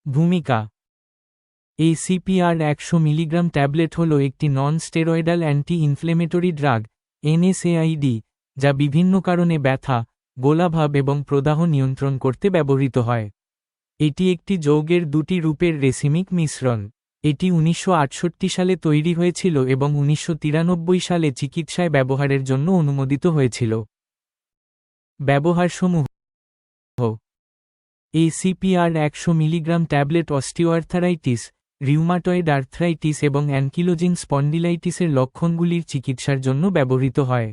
ভূমিকা। ACPR 100 milligram tablet হল একটি non steroidal anti inflammatory drug NSAID, যা বিভিন্ন কারণে ব্যথা, গোলাভাব এবং প্রদাহ নিয়ন্ত্রণ করতে ব্যবহৃত হয়। এটি একটি যৌগের দুটি রূপের রেসিমিক মিশ্রণ। এটি 1968 সালে তৈরি হয়েছিল এবং 1993 সালে চিকিৎসায় ব্যবহারের জন্য অনুমোদিত হয়েছিল। ব্যবহারসমূহ। ACPR 100 milligram tablet osteoarthritis, rheumatoid arthritis এবং অ্যানকিলোজিং স্পন্ডিলাইটিসের লক্ষণগুলির চিকিৎসার জন্য ব্যবহৃত হয়।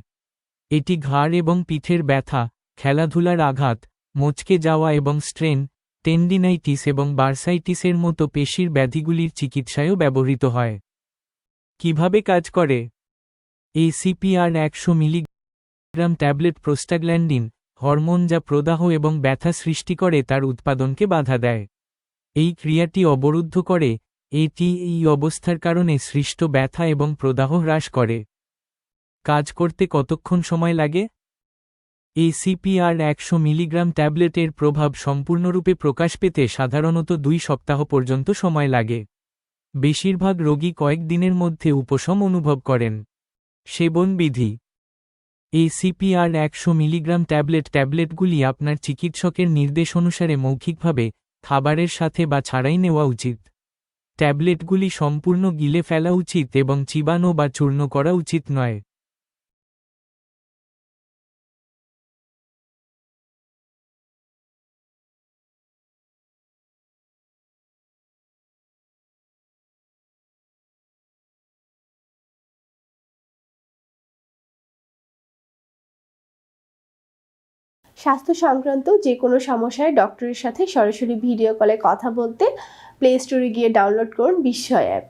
এটি ঘাড় এবং পিঠের ব্যথা, খেলাধুলার আঘাত, মচকে যাওয়া এবং স্ট্রেন, টেন্ডিনাইটিস এবং বার্সাইটিসের মতো পেশির ব্যাধিগুলির চিকিৎসায়ও ব্যবহৃত হয়। কিভাবে কাজ করে? ACPR 100 milligram tablet prostaglandin hormone, যা প্রদাহ এবং ব্যথা সৃষ্টি করে, তার উৎপাদনকে বাধা দেয়। এই ক্রিয়াটি অবরুদ্ধ করে, এটি এই অবস্থার কারণে সৃষ্ট ব্যথা এবং প্রদাহ হ্রাস করে। কাজ করতে কতক্ষণ সময় লাগে? ACPR 100 মিলিগ্রাম ট্যাবলেটের প্রভাব সম্পূর্ণরূপে প্রকাশ পেতে সাধারণত 2 সপ্তাহ পর্যন্ত সময় লাগে। বেশিরভাগ রোগী কয়েক দিনের মধ্যে উপশম অনুভব করেন। সেবন বিধি। ACPR 100 মিলিগ্রাম ট্যাবলেটগুলি আপনার চিকিৎসকের নির্দেশ অনুসারে মৌখিকভাবে, খাবারের সাথে বা ছাড়াই নেওয়া উচিত। ট্যাবলেটগুলি সম্পূর্ণ গিলে ফেলা উচিত এবং চিবানো বা চূর্ণ করা উচিত নয়। স্বাস্থ্য সংক্রান্ত যে কোনো সমস্যায় ডক্টরের সাথে সরাসরি ভিডিও কলে কথা বলতে প্লে স্টোরে গিয়ে ডাউনলোড করুন বিস্ময় অ্যাপ।